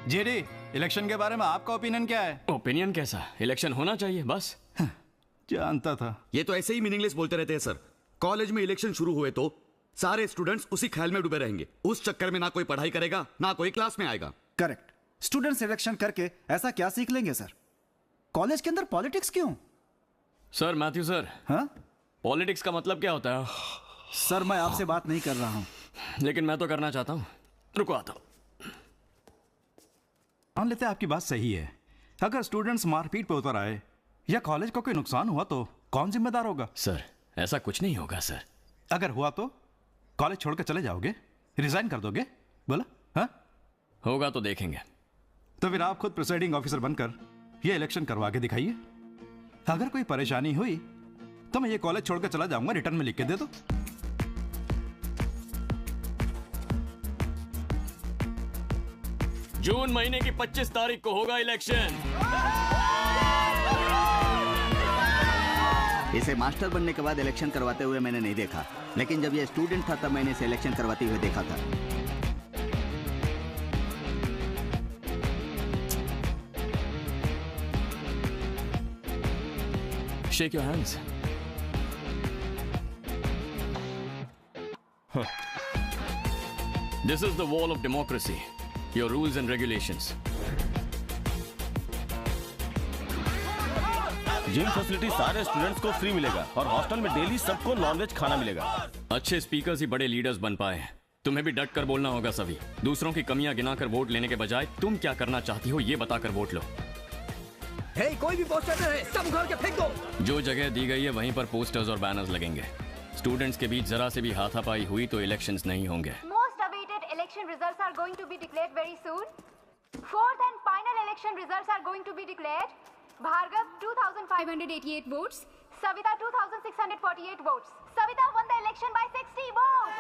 JD, election के बारे में आपका ओपिनियन क्या है? ओपिनियन कैसा? इलेक्शन होना चाहिए बस। जानता था। ये तो ऐसे ही मीनिंगलेस बोलते रहते हैं सर। कॉलेज में इलेक्शन शुरू हुए तो सारे स्टूडेंट्स उसी ख्याल में डूबे रहेंगे। उस चक्कर में ना कोई पढ़ाई करेगा ना कोई क्लास में आएगा। करेक्ट। स्टूडेंट सिलेक्शन करके ऐसा क्या सीख लेंगे सर? कॉलेज के अंदर पॉलिटिक्स क्यों? सर मैथ्यू सर, हाँ पॉलिटिक्स का मतलब क्या होता है? सर मैं आपसे बात नहीं कर रहा हूं। लेकिन मैं तो करना चाहता हूँ। रुको आता हूँ। मान लेते हैं आपकी बात सही है। अगर स्टूडेंट्स मारपीट पे उतर आए या कॉलेज को कोई नुकसान हुआ तो कौन जिम्मेदार होगा? सर ऐसा कुछ नहीं होगा सर। अगर हुआ तो कॉलेज छोड़कर चले जाओगे, रिजाइन कर दोगे? बोला हाँ? होगा तो देखेंगे। तो फिर आप खुद प्रिसाइडिंग ऑफिसर बनकर ये इलेक्शन करवा के दिखाइए। अगर कोई परेशानी हुई तो मैं ये कॉलेज छोड़कर चला जाऊंगा, रिटर्न में लिख के दे दो। जून महीने की 25 तारीख को होगा इलेक्शन। इसे मास्टर बनने के बाद इलेक्शन करवाते हुए मैंने नहीं देखा, लेकिन जब ये स्टूडेंट था तब मैंने इसे इलेक्शन करवाते हुए देखा था। Shake your hands. This is the wall of democracy. Your rules and regulations. Gym facility सारे स्टूडेंट्स को फ्री मिलेगा और हॉस्टल में डेली सबको नॉनवेज खाना मिलेगा। अच्छे स्पीकर्स ही बड़े लीडर्स बन पाए हैं। तुम्हें भी डट कर बोलना होगा सभी। दूसरों की कमियां गिनाकर वोट लेने के बजाय तुम क्या करना चाहती हो ये बताकर वोट लो। हे, कोई भी पोस्टर है सब उखाड़ के फेंक दो। जो जगह दी गई है वहीं पर पोस्टर्स और बैनर्स लगेंगे। स्टूडेंट्स के बीच जरा से भी हाथापाई हुई तो इलेक्शंस नहीं होंगे। Most awaited election results are going to be declared very soon. Fourth and final election results are going to be declared. Bhargav 2588 votes, Savita 2648 votes. Savita won the election by 60 votes.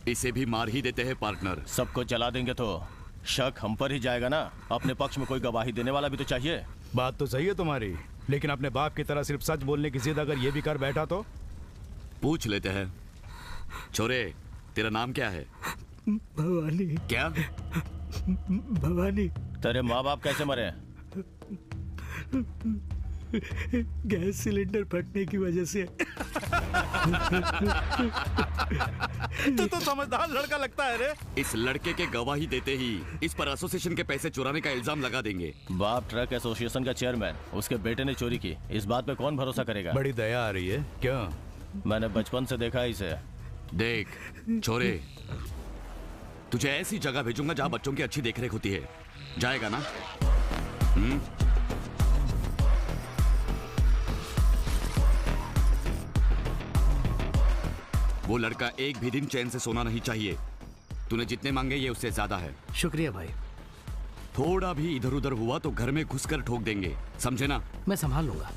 इसे भी मार ही देते हैं partner. सबको जला देंगे तो शक हम पर ही जाएगा ना। अपने पक्ष में कोई गवाही देने वाला भी तो चाहिए। बात तो सही है तुम्हारी, लेकिन अपने बाप की तरह सिर्फ सच बोलने की जिद अगर ये भी कर बैठा तो पूछ लेते हैं। छोरे, तेरा नाम क्या है? भवानी। क्या? भवानी। तेरे माँ बाप कैसे मरे? गैस सिलेंडर फटने की वजह से। तो समझदार लड़का लगता है रे। इस लड़के के गवाही देते ही इस पर एसोसिएशन के पैसे चुराने का इल्जाम लगा देंगे। बाप ट्रक एसोसिएशन का चेयरमैन, उसके बेटे ने चोरी की। इस बात पे कौन भरोसा करेगा? बड़ी दया आ रही है क्या? मैंने बचपन से देखा इसे। देख छोरे, तुझे ऐसी जगह भेजूंगा जहां बच्चों की अच्छी देखरेख होती है। जाएगा ना? वो लड़का एक भी दिन चैन से सोना नहीं चाहिए। तूने जितने मांगे ये उससे ज्यादा है। शुक्रिया भाई। थोड़ा भी इधर उधर हुआ तो घर में घुसकर ठोक देंगे, समझे ना? मैं संभाल लूंगा।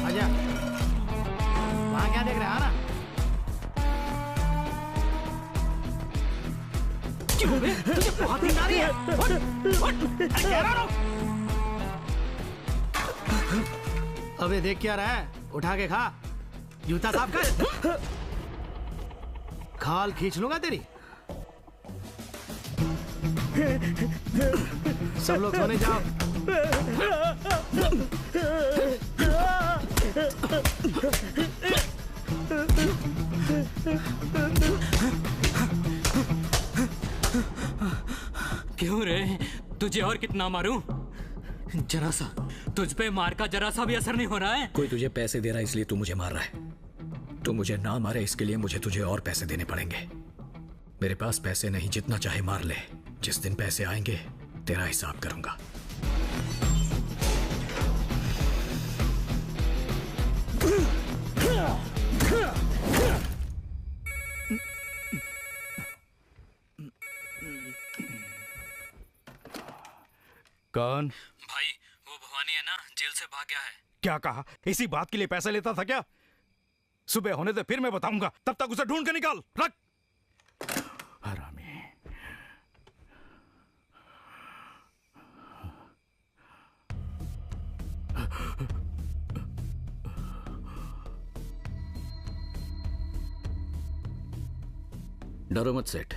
आजा, वहां क्या देख रहे हैं? क्यों बे? तुझे बहुत नींद आ रही है? अबे देख क्या रहा है? उठा के खा। जूता साफ कर। खाल खींच लूंगा तेरी। सब लोग सोने जाओ। क्यों रे? तुझे और कितना मारूं? जरा सा तुझ पे मार का जरा सा भी असर नहीं हो रहा है? कोई तुझे पैसे दे रहा है इसलिए तू मुझे मार रहा है। तू मुझे ना मारे इसके लिए मुझे तुझे और पैसे देने पड़ेंगे। मेरे पास पैसे नहीं, जितना चाहे मार ले। जिस दिन पैसे आएंगे तेरा हिसाब करूंगा। कौन? भाई वो भवानी है ना, जेल से भाग गया है। क्या कहा? इसी बात के लिए पैसे लेता था क्या? सुबह होने दे, फिर मैं बताऊंगा। तब तक उसे ढूंढ के निकाल। रख। हरामी। डरो मत सेठ,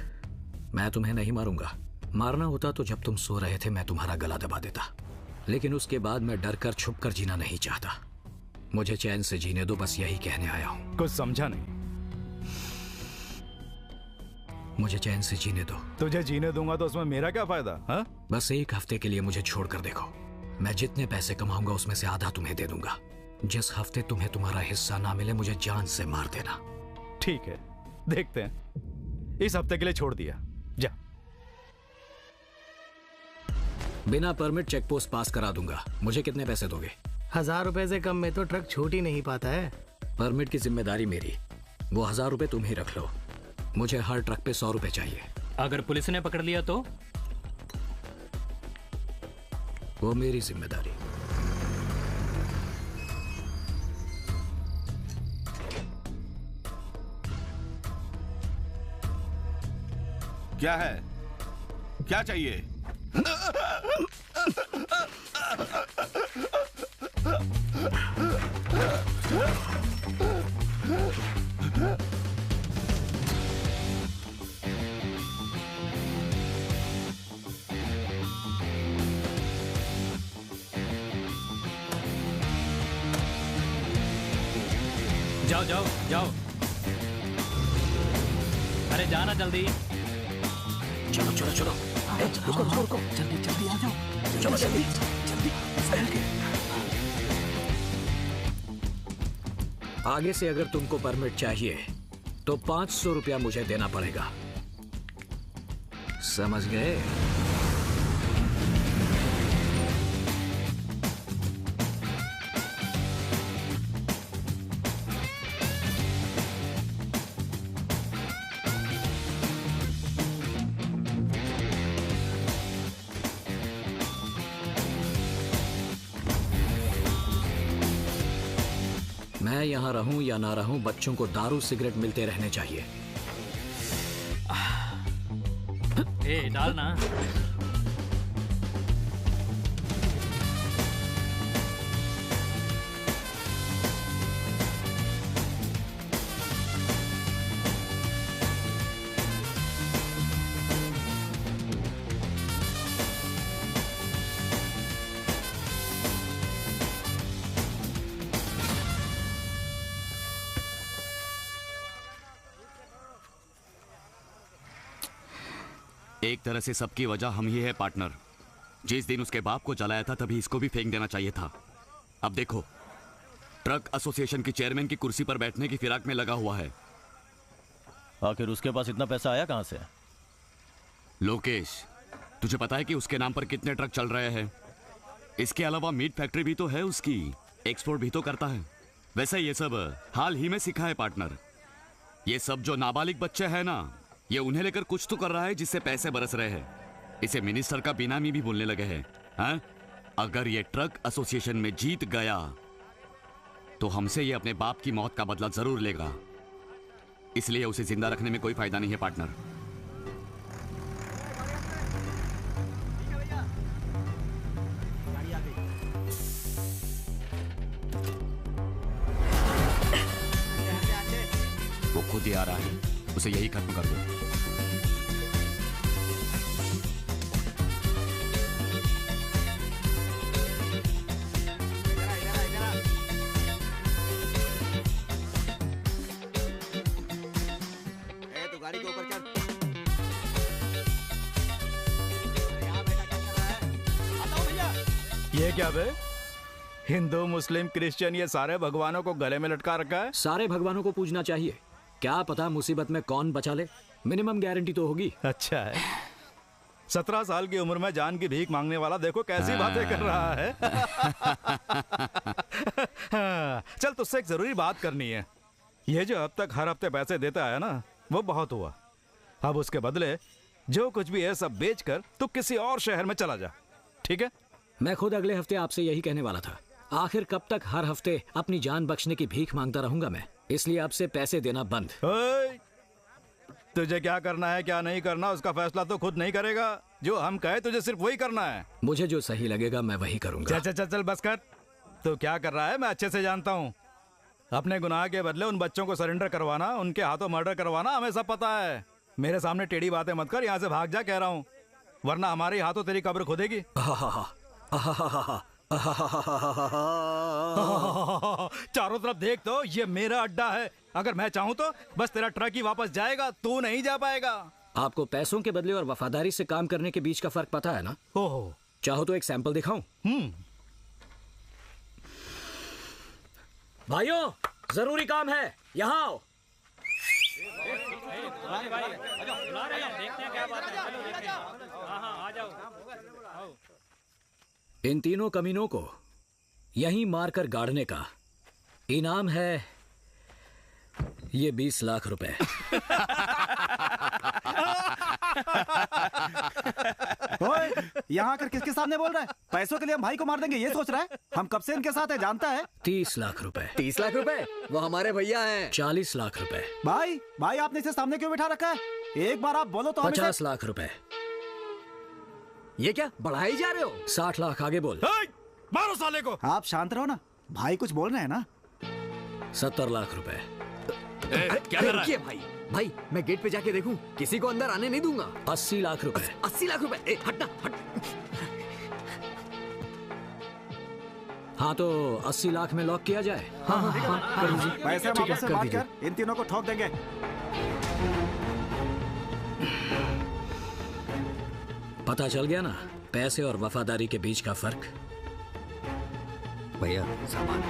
मैं तुम्हें नहीं मारूंगा। मारना होता तो जब तुम सो रहे थे मैं तुम्हारा गला दबा देता, लेकिन उसके बाद मैं डर कर छुप कर जीना नहीं चाहता। मुझे चैन से जीने दो, बस यही कहने आया हूं। कुछ समझा नहीं। मुझे चैन से जीने दो। तुझे जीने दूंगा तो उसमें मेरा क्या फायदा? हा? बस एक हफ्ते के लिए मुझे छोड़कर देखो। मैं जितने पैसे कमाऊंगा उसमें से आधा तुम्हें दे दूंगा। जिस हफ्ते तुम्हें तुम्हारा हिस्सा ना मिले मुझे जान से मार देना। ठीक है, देखते हैं। इस हफ्ते के लिए छोड़ दिया, जा। बिना परमिट चेक पोस्ट पास करा दूंगा। मुझे कितने पैसे दोगे? 1000 रुपए से कम में तो ट्रक छूट ही नहीं पाता है। परमिट की जिम्मेदारी मेरी, वो 1000 रुपए तुम ही रख लो। मुझे हर ट्रक पे 100 रुपए चाहिए। अगर पुलिस ने पकड़ लिया तो? वो मेरी जिम्मेदारी। क्या है? क्या चाहिए? जाओ जाओ जाओ, अरे जाना जल्दी। चलो चलो चलो, रुको रुको रुको, जल्दी जल्दी आ जाओ। चलो जल्दी जल्दी। आगे से अगर तुमको परमिट चाहिए तो 500 रुपया मुझे देना पड़ेगा, समझ गए? मैं यहां रहूं या ना रहूं, बच्चों को दारू सिगरेट मिलते रहने चाहिए। ए डालना। एक तरह से सबकी वजह हम ही है पार्टनर। जिस दिन उसके बाप को जलाया था तभी इसको भी फेंक देना चाहिए था। अब देखो, ट्रक एसोसिएशन की चेयरमैन की कुर्सी पर बैठने की फिराक में लगा हुआ है। आखिर उसके पास इतना पैसा आया कहां से? लोकेश, तुझे पता है कि उसके नाम पर कितने ट्रक चल रहे हैं? इसके अलावा मीट फैक्ट्री भी तो है उसकी, एक्सपोर्ट भी तो करता है। वैसे ये सब हाल ही में सीखा है पार्टनर। ये सब जो नाबालिग बच्चे हैं ना, ये उन्हें लेकर कुछ तो कर रहा है जिससे पैसे बरस रहे हैं। इसे मिनिस्टर का बेनामी भी बोलने लगे हैं। हाँ? अगर ये ट्रक एसोसिएशन में जीत गया तो हमसे ये अपने बाप की मौत का बदला जरूर लेगा। इसलिए उसे जिंदा रखने में कोई फायदा नहीं है पार्टनर। वो खुद ही आ रहा है, उसे यही खत्म कर दो। तो गाड़ी के ऊपर चल। ये क्या बे? हिंदू मुस्लिम क्रिश्चियन ये सारे भगवानों को गले में लटका रखा है। सारे भगवानों को पूजना चाहिए, क्या पता मुसीबत में कौन बचा ले। मिनिमम गारंटी तो होगी। अच्छा है, 17 साल की उम्र में जान की भीख मांगने वाला देखो कैसी बातें कर रहा है। चल तुझसे एक जरूरी बात करनी है। ये जो अब तक हर हफ्ते पैसे देता है ना, वो बहुत हुआ। अब उसके बदले जो कुछ भी है सब बेचकर तू किसी और शहर में चला जा, ठीक है? मैं खुद अगले हफ्ते आपसे यही कहने वाला था। आखिर कब तक हर हफ्ते अपनी जान बख्शने की भीख मांगता रहूंगा मैं? इसलिए आपसे पैसे देना बंद। तुझे क्या करना है क्या नहीं करना उसका फैसला तो खुद नहीं करेगा। जो हम कहे तुझे सिर्फ वही करना है। मुझे जो सही लगेगा मैं वही करूंगा। चल चल चल बस कर। तू क्या कर रहा है मैं अच्छे से जानता हूँ। अपने गुनाह के बदले उन बच्चों को सरेंडर करवाना, उनके हाथों मर्डर करवाना हमें सब पता है। मेरे सामने टेढ़ी बातें मत कर, यहाँ से भाग जा कह रहा हूँ, वरना हमारे हाथों तेरी कब्र खोदेगी। चारों तरफ देख तो ये मेरा अड्डा है। अगर मैं चाहूँ तो बस तेरा ट्रक ही वापस जाएगा, तू नहीं जा पाएगा। आपको पैसों के बदले और वफादारी से काम करने के बीच का फर्क पता है ना? ओहो, चाहो तो एक सैंपल दिखाऊं? भाइयों, जरूरी काम है, यहाँ आओ। इन तीनों कमीनों को यहीं मारकर गाड़ने का इनाम है ये 20 लाख रुपए। ओए, यहाँ आकर किसके सामने बोल रहा है? पैसों के लिए हम भाई को मार देंगे ये सोच रहा है? हम कब से इनके साथ है जानता है? 30 लाख रुपए। 30 लाख रुपए? वो हमारे भैया हैं। 40 लाख रुपए। भाई भाई आपने इसे सामने क्यों बिठा रखा है? एक बार आप बोलो तो 50 लाख रुपए। ये क्या बढ़ाई जा रहे हो? 60 लाख आगे बोल। मारो साले को। आप शांत रहो ना, भाई कुछ बोल रहे हैं ना। 70 लाख रुपए। क्या कर रहा है? भाई भाई मैं गेट पे जाके देखूं, किसी को अंदर आने नहीं दूंगा। 80 लाख रुपए। 80 लाख रुपए? हटना हट। हाँ तो 80 लाख में लॉक किया जाए। हाँ, कर दीजिए। पैसे हम आपस में बात कर इन तीनों को ठोक देंगे। पता चल गया ना पैसे और वफादारी के बीच का फर्क। भैया सामान।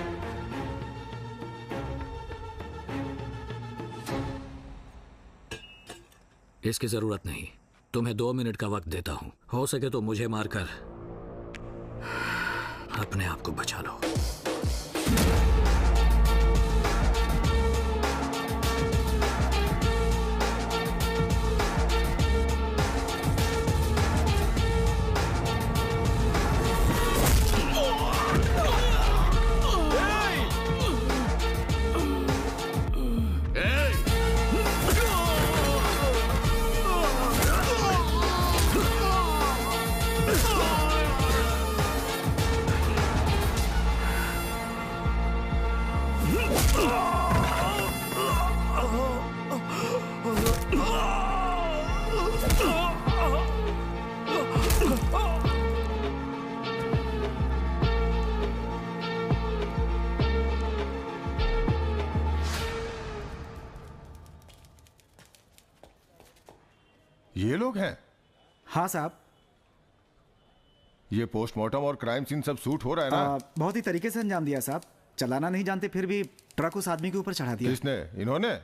इसकी जरूरत नहीं, तुम्हें 2 मिनट का वक्त देता हूं। हो सके तो मुझे मारकर अपने आप को बचा लो। ये लोग हैं? हाँ साहब। ये पोस्टमार्टम और क्राइम सीन सब सूट हो रहा है ना? बहुत ही तरीके से अंजाम दिया साहब। चलाना नहीं जानते फिर भी ट्रक उस आदमी के ऊपर चढ़ा दिया। किसने? इन्होंने?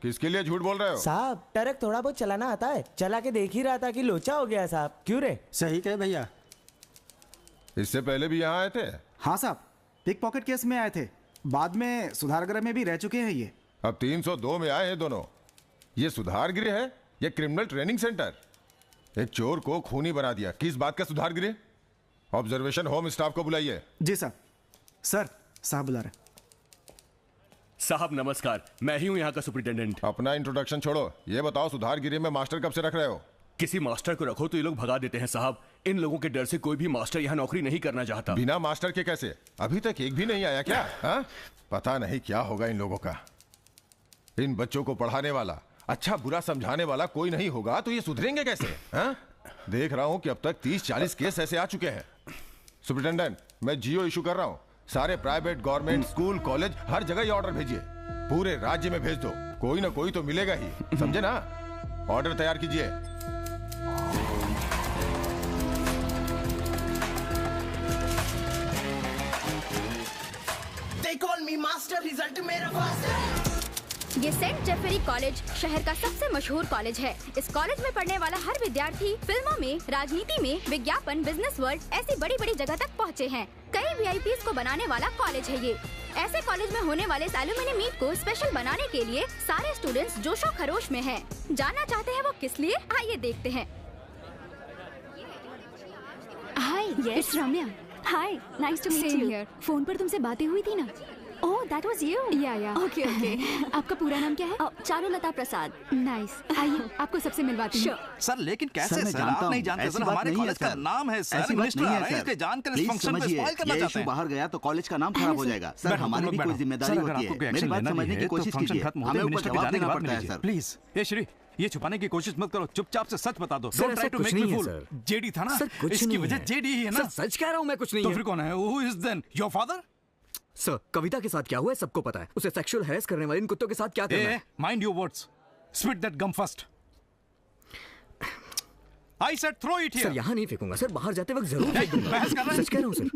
किसके लिए झूठ बोल रहे हो? साहब ट्रक थोड़ा बहुत चलाना आता है, चला के देख ही रहा था कि लोचा हो गया साहब। क्यों रे? सही कहे भैया। इससे पहले भी यहाँ आए थे? हाँ साहब, पिक पॉकेट केस में आए थे, बाद में सुधार गृह में भी रह चुके हैं ये। अब 302 में आए हैं दोनों। ये सुधार गृह है या क्रिमिनल ट्रेनिंग सेंटर? एक चोर को खूनी बना दिया, किस बात का सुधार गृह? ऑब्जर्वेशन होम स्टाफ को बुलाइए। जी साहब। सर साहब बुला रहे। साहब नमस्कार, मैं ही हूँ यहाँ का सुपरिटेंडेंट। अपना इंट्रोडक्शन छोड़ो, ये बताओ सुधार गृह में मास्टर कब से रख रहे हो? किसी मास्टर को रखो तो ये लोग भगा देते हैं साहब। इन लोगों के डर से कोई भी मास्टर यहाँ नौकरी नहीं करना चाहता। बिना मास्टर के कैसे? अभी तक एक भी नहीं आया क्या? हा? पता नहीं क्या होगा इन लोगों का। इन बच्चों को पढ़ाने वाला, अच्छा बुरा समझाने वाला कोई नहीं होगा तो ये सुधरेंगे कैसे? हा? देख रहा हूं कि अब तक 30-40 केस ऐसे आ चुके हैं। सुपरिटेंडेंट, मैं जियो इशू कर रहा हूं। सारे प्राइवेट, गवर्नमेंट, स्कूल, कॉलेज हर जगह ये ऑर्डर भेजिए। पूरे राज्य में भेज दो, कोई ना कोई तो मिलेगा ही, समझे ना? ऑर्डर तैयार कीजिए। They call me master, result मेरा faster. ये सेंट जेफरी कॉलेज शहर का सबसे मशहूर कॉलेज है। इस कॉलेज में पढ़ने वाला हर विद्यार्थी फिल्मों में, राजनीति में, विज्ञापन, बिजनेस वर्ल्ड ऐसी बड़ी बड़ी जगह तक पहुँचे हैं। कई VIPs को बनाने वाला कॉलेज है ये। ऐसे कॉलेज में होने वाले इस एलुमनी मीट को स्पेशल बनाने के लिए सारे स्टूडेंट्स जोशो खरोश में हैं। जानना चाहते हैं वो किस लिए? आइए देखते हैं। Hi, it's Ramya. Hi, nice to meet you. Phone पर तुमसे बातें हुई थी ना? Oh, that was you. Yeah okay okay. आपका पूरा नाम क्या है? चारुलता प्रसाद। नाइस। आइए आपको सबसे मिलवाती हूँ। सर लेकिन कैसे सर? आप नहीं जानते सर, हमारे कॉलेज का नाम है सर। मिनिस्टर आ रहे हैं, इसके जानकर इस फंक्शन में स्पॉइल करना चाहते हैं। बाहर गया तो कॉलेज का नाम खराब हो जाएगा। सर हमारी भी कोई जिम्मेदारी होती है। मेरी बात समझने की कोशिश कीजिए। हमें ऊपर जवाब देना पड़ता है सर। प्लीज ये श्री, ये छुपाने की कोशिश मत करो, चुपचाप से सच बता दो। Don't try to make me fool. JD था ना सर, कुछ इसकी वजह जेडी ही है ना। सच कह रहा हूँ मैं, कुछ नहीं तो है। फिर कौन है? Who is then your father? Sir Kavita के साथ क्या हुआ है सबको पता है। उसे सेक्सुअल हैरेस करने वाले इन कुत्तों के साथ क्या करना है? Mind your words, spit that gum first. I said throw it here. Sir यहाँ नहीं फेंकूंगा सर, बाहर जाते वक्त जरूर फेंक दूंगा। सच कह रहा हूँ सर।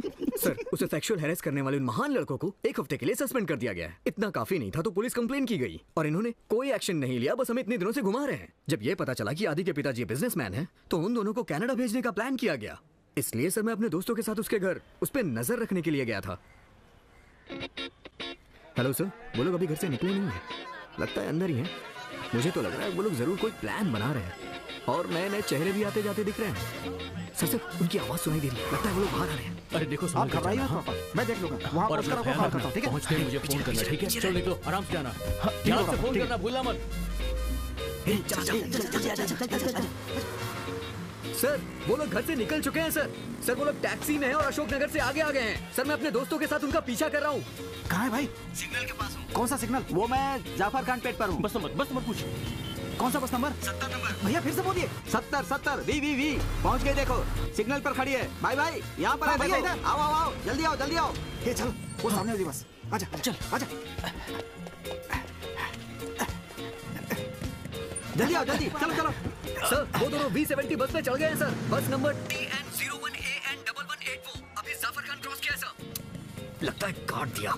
सर उसे सेक्सुअल हैरेस करने वाले उन महान लड़कों को 1 हफ्ते के लिए सस्पेंड कर दिया गया है। इतना काफी नहीं था तो पुलिस कंप्लेन की गई और इन्होंने कोई एक्शन नहीं लिया, बस हमें इतने दिनों से घुमा रहे हैं। जब ये पता चला कि आदि के पिताजी बिजनेसमैन हैं तो उन दोनों को कनाडा भेजने का प्लान किया गया। इसलिए सर मैं अपने दोस्तों के साथ उसके घर उस पर नजर रखने के लिए गया था। हेलो सर, वो लोग अभी घर से निकले नहीं हैं। लगता है अंदर ही हैं। मुझे तो लग रहा है वो लोग जरूर कोई प्लान बना रहे हैं और नए नए चेहरे भी आते जाते दिख रहे हैं। सर उनकी आवाज सुनाई दे रही है, लगता है वो लोग बाहर आ रहे हैं। अरे देखो, आप घबराइए मत पापा, मैं देख लूंगा। वहाँ और पुष्कर को कॉल करता हूँ, ठीक है? पहुंचते ही मुझे फोन करना, ठीक है? चलो निकलो, आराम से जाना। ध्यान से फोन करना, भूलना मत। सर वो लोग घर से निकल चुके हैं सर। सर वो लोग टैक्सी में हैं और अशोक नगर से आगे आ गए हैं। सर मैं अपने दोस्तों के साथ उनका पीछा कर रहा हूँ। कहाँ है भाई? सिग्नल के पास हूँ। कौन सा सिग्नल? वो मैं जाफर खान पेट पर हूँ। बस नंबर पूछ। कौन सा बस नंबर? 70 नंबर। भैया फिर से बोलिए। 70 वी पहुँच गए। देखो सिग्नल पर खड़ी है। भाई यहाँ पर है। भैया देखो। इधर आओ जल्दी आओ। ये चलो, वो सामने वाली बस। आजा चल, आजा जल्दी चलो। सर वो दोनों V70 बस में चढ़ गए हैं सर। बस नंबर TN01AN1184 अभी जाफर खान क्रॉस किया सर। लगता है काट दिया।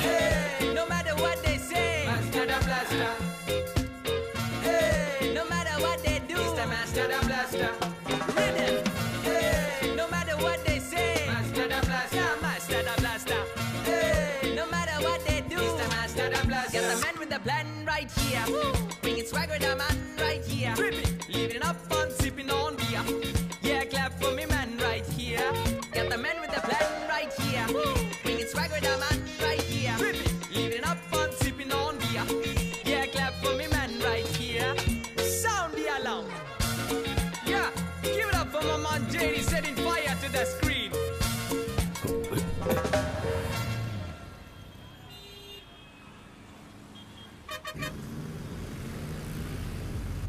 Hey, no matter what they say, Master the Blaster. Hey, no matter what they do, it's the Master the Blaster. Rhythm. Hey, no matter what they say, Master the Blaster. Yeah, Master the Blaster. Hey, no matter what they do, it's the Master the Blaster. Got the man with the plan right here. Bringing swag with the man right here. Living it up fun, sipping on beer. Yeah, clap for me, man, right here. Got the man with the plan right here. Bringing swag with the man right here. Living up fun, sipping on beer. Yeah, clap for me, man, right here. Sound the alarm. Yeah, give it up for my man JD setting fire to the screen.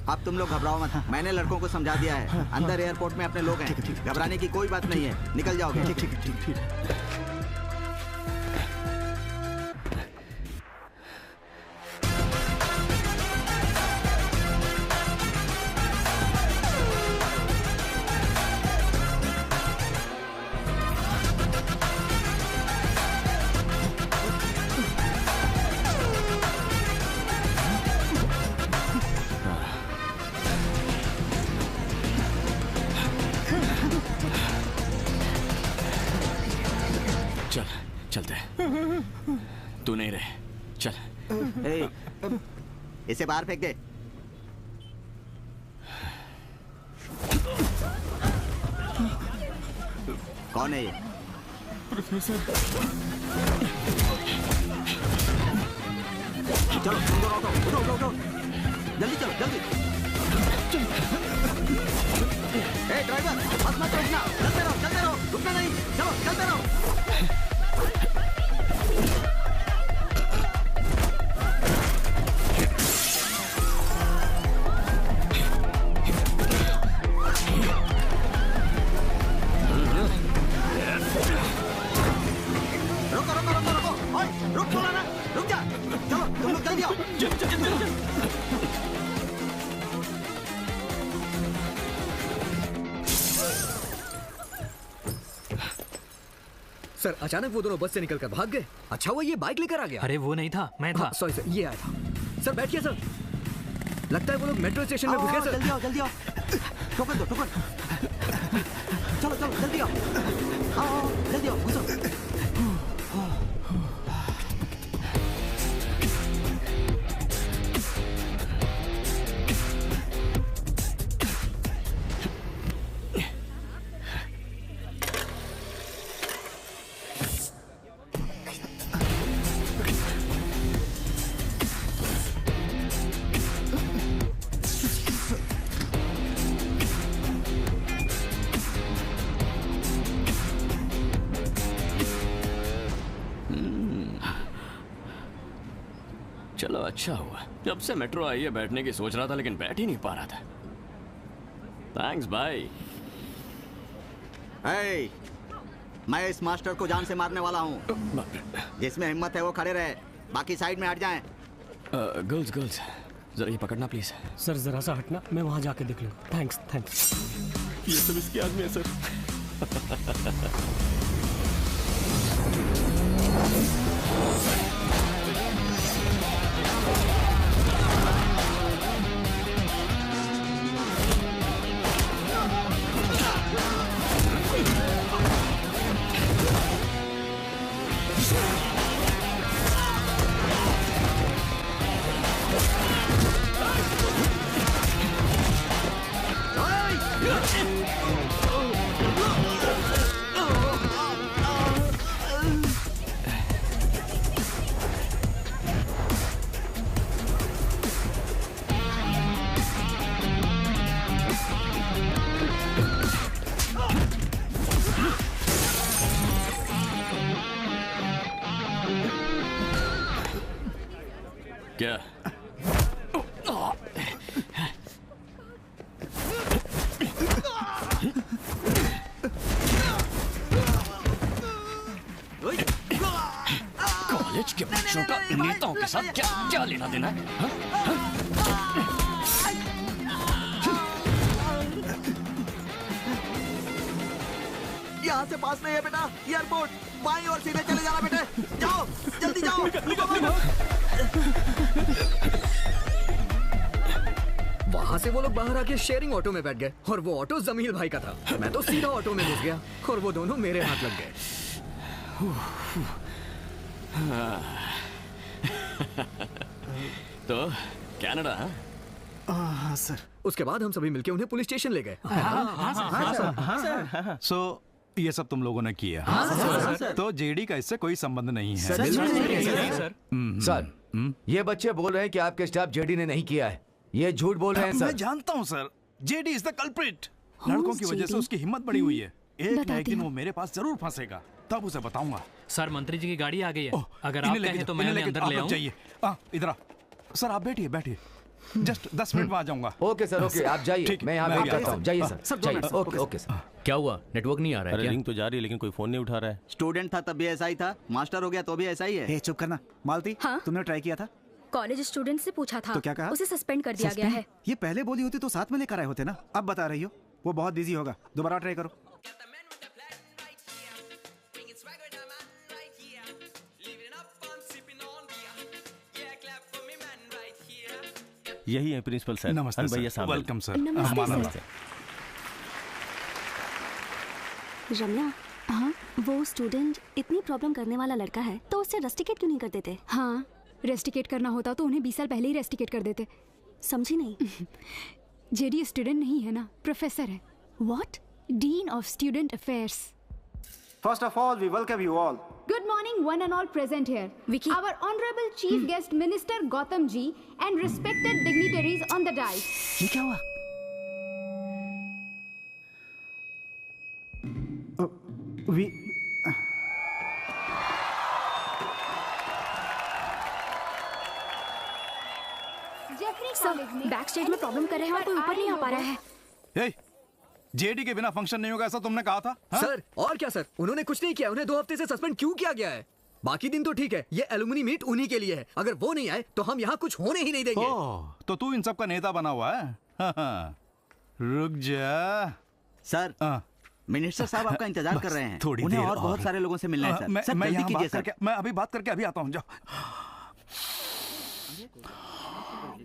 अब तुम लोग घबराओ मत। मैंने लड़कों को समझा दिया है। अंदर एयरपोर्ट में अपने लोग हैं। घबराने की कोई बात नहीं है। निकल जाओगे। ठीक। चलते हैं। तू नहीं रहे, चल। इसे बाहर फेंक दे। कौन है ये? प्रोफेसर। चलो उठो। जल्दी चलो, जल्दी। ड्राइवर बस मत रोकना। चलते रहो, रुकना नहीं। चलो चलते रहो। जल्दी आओ। सर अचानक वो दोनों बस से निकलकर भाग गए। अच्छा वो ये बाइक लेकर आ गया। अरे वो नहीं था, मैं था। सॉरी सर, ये आया था। सर बैठिए सर। लगता है वो लोग मेट्रो स्टेशन में घुस गए सर। जल्दी आओ, जल्दी आओ। टोकन दो, टोकन। चलो चलो जल्दी आओ। आओ जल्दी आओ, घुसो। चलो अच्छा हुआ, जब से मेट्रो आई है बैठने की सोच रहा था लेकिन बैठ ही नहीं पा रहा था। थैंक्स भाई। hey, मैं इस मास्टर को जान से मारने वाला हूँ। जिसमें हिम्मत है वो खड़े रहे, बाकी साइड में हट जाएं। गर्ल्स गर्ल्स जरा ये पकड़ना प्लीज। सर जरा सा हटना, मैं वहां जाके देख लूंगा। Thanks thanks. ये सब इसके आदमी है सर। क्या कॉलेज के बच्चों का नेताओं के साथ क्या क्या लेना देना है? यहाँ से पास नहीं है बेटा, एयरपोर्ट बाईं ओर सीधे चले जाना बेटे। जाओ जल्दी जाओ। वहाँ से वो लोग बाहर आके शेयरिंग ऑटो में बैठ गए और वो ऑटो जमील भाई का था। मैं तो सीधा ऑटो में घुस गया और वो दोनों मेरे हाथ लग गए। तो कनाडा? हाँ सर। उसके बाद हम सभी मिलके उन्हें पुलिस स्टेशन ले गए। सो ये सब तुम लोगों ने किया? तो जेडी का इससे कोई संबंध नहीं है। सर ये बच्चे बोल रहे हैं कि आपके स्टाफ जेडी ने नहीं किया है। ये झूठ बोल रहे हैं सर। मैं जानता हूँ sir, JD is the culprit. लड़कों की वजह से उसकी हिम्मत बढ़ी हुई है। एक ना एक दिन वो मेरे पास जरूर फंसेगा, तब उसे बताऊंगा। सर मंत्री जी की गाड़ी आ गई है, अगर आप कहें तो मैं अंदर ले आऊं। जाइए इधर सर, आप बैठिए बैठिए, जस्ट 10 मिनट में आ जाऊंगा। ओके सर, ओके आप जाइए, मैं यहाँ वेट करता हूँ। जाइए सर, जाइए। Okay okay sir. क्या हुआ, नेटवर्क नहीं आ रहा है? रिंग तो जा रही है लेकिन कोई फोन नहीं उठा रहा है। स्टूडेंट था तब भी ऐसा ही था, मास्टर हो गया तो भी ऐसा ही है। चुप करना मालती। हाँ? तुमने ट्राई किया था? कॉलेज स्टूडेंट से पूछा था तो क्या कहा? उसे सस्पेंड कर दिया गया है। ये पहले बोली होती तो साथ में लेकर आए होते ना। अब बता रही हो वो बहुत बिजी होगा, दोबारा ट्राई करो। यही है प्रिंसिपल सर। नमस्ते सर। Welcome sir. नमस्ते। रम्या, हाँ वो स्टूडेंट इतनी प्रॉब्लम करने वाला लड़का है तो उससे रेस्टिकेट क्यों नहीं कर देते? हाँ रेस्टिकेट करना होता तो उन्हें 20 साल पहले ही रेस्टिकेट कर देते। समझी नहीं। जेडी स्टूडेंट नहीं है ना, प्रोफेसर है। What? Dean of student affairs. First of all, we welcome you all. Good morning, one and all present here. Vicky. Our honorable chief guest, Minister Gautam ji, and respected dignitaries on the dais. ये क्या हुआ? Back stage में problem कर रहे हैं और कोई ऊपर नहीं आ पा रहा है। जेडी के बिना फंक्शन नहीं होगा ऐसा तुमने कहा था? सर और क्या सर, उन्होंने कुछ नहीं किया। उन्हें 2 हफ्ते से सस्पेंड क्यों किया गया है? बाकी दिन तो ठीक है, ये एलुमनी मीट उन्हीं के लिए है। अगर वो नहीं आए तो हम यहाँ कुछ होने ही नहीं देंगे। तो तू इन सब का नेता बना हुआ है? रुक जा सर। मिनिस्टर साहब आपका इंतजार कर रहे हैं। थोड़ी उन्हें देर और बहुत सारे लोगों से मिलना है सर। सर मैं जल्दी यहाँ कीजिए बात सर। करके, मैं अभी बात करके अभी आता हूँ, जाओ।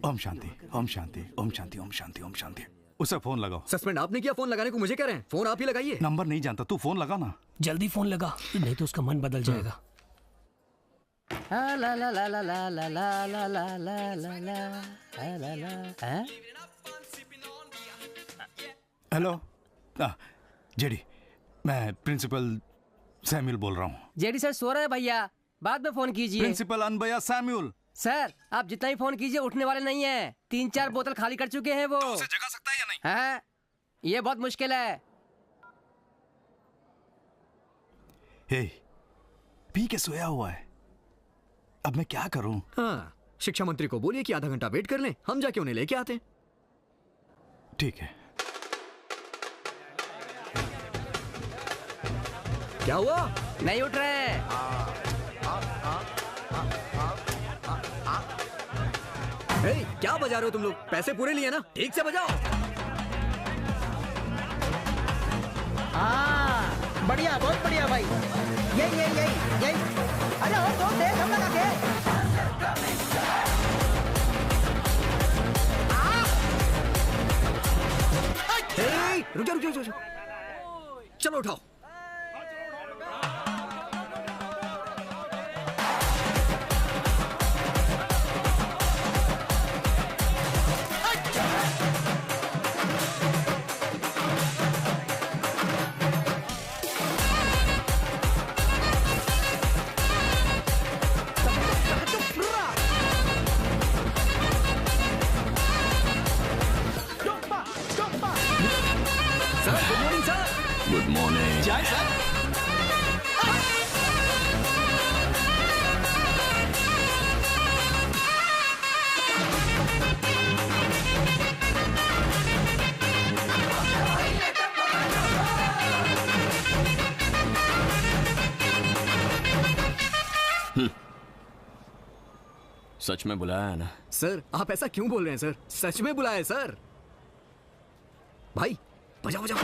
ओम शांति, ओम शांति, ओम शांति, ओम शांति, ओम शांति। उसे फोन लगाओ। सस्पेंड आपने किया, फोन लगाने को मुझे कह रहे हैं? फोन आप ही लगाइए। नंबर नहीं जानता, तू फोन लगा ना। जल्दी फोन लगा, नहीं तो उसका मन बदल जाएगा। ला ला ला ला ला ला ला ला ला ला ला ला ला। हेलो जेडी, मैं प्रिंसिपल सैम्यूल बोल रहा हूँ। जेडी सर सो रहे हैं भैया, बाद में फोन कीजिए। Principal अनबया Samuel. सर आप जितना ही फोन कीजिए उठने वाले नहीं है। 3-4 बोतल खाली कर चुके हैं वो। उसे जगा सकता है या नहीं? है, ये बहुत मुश्किल है। हे, पी के सोया हुआ है, अब मैं क्या करूं? हाँ, शिक्षा मंत्री को बोलिए कि आधा घंटा वेट कर लें, हम जाके उन्हें लेके आते हैं। ठीक है। क्या हुआ? नहीं उठ रहे। क्या बजा रहे हो तुम लोग? पैसे पूरे लिए ना, ठीक से बजाओ। हाँ बढ़िया, बहुत बढ़िया भाई। यही यही यही यही। अरे हो तो तेज हम लगा के। रुक जा रुक जा रुक जा। चलो उठाओ। Good morning. जय सर। सच में बुलाया है ना? सर आप ऐसा क्यों बोल रहे हैं सर? सच में बुलाया है सर। भाई बजाओ बजाओ।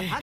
भाग